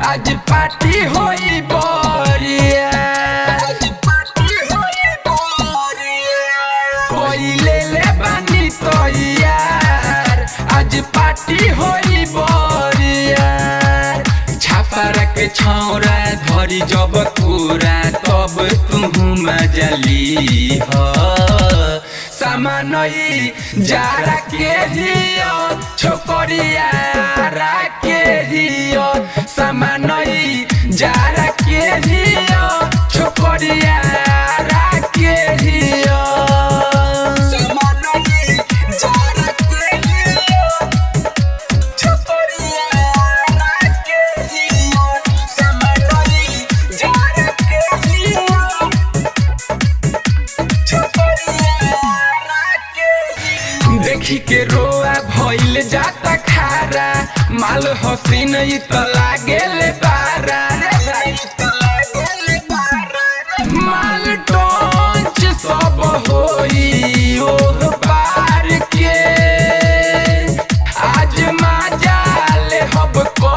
आज पार्टी होई बोरिया, कोई ले ले बानी तो यार, आज पार्टी होई बोरिया। छापर के छौरा धरी जब पूरा तब तुहू मजली हो। सामानई जारा के हियो छोकरिया के हियो, सामानई जारा के हियो छोकरिया के हियो, सामानई जारा के हियो छोकरिया के हियो, सामानई जारा के हियो छोकरिया के हियो। देखी के रोआ भइल जाता खारा, माल हसीन त लागेले बारा, माल टोंच सब होई ओह पार के। आज माजाले हब को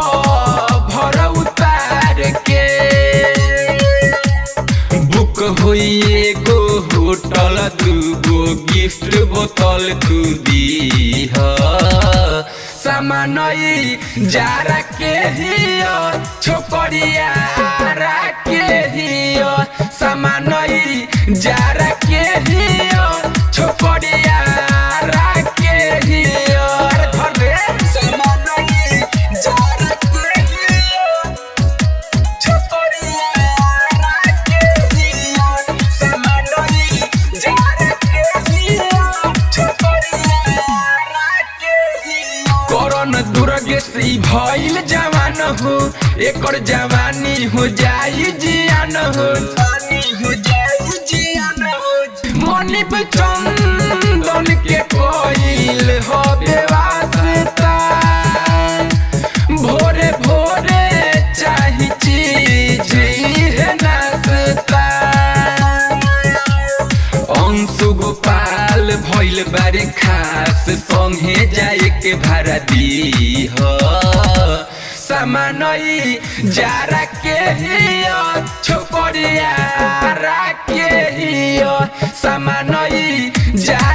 भर उतार के, बुक होई एगो होटल, दूगो गिफ्ट बोतल तू दी हो। सामानई जारा के हियो छोकरिया के हियो, सामानई जारा के हियो छोकरिया के हियो। सामानई जारा के हियो छोकरिया के हियो, सामानई जारा के हियो छोकरिया के हियो। करन दुर्गेशी भइल जवान हो, एकर जवानी हो जाई जियान हो, मनिब चंदन के कोइल हो बेवास्ता। भोरे भोरे चाही चीज है नाश्ता, अंशु गोपाल भइल बारे खास, संगे जाए के भाड़ा दी हो। सामानई जारा के हियो छोकरिया के हियो, सामानई जारा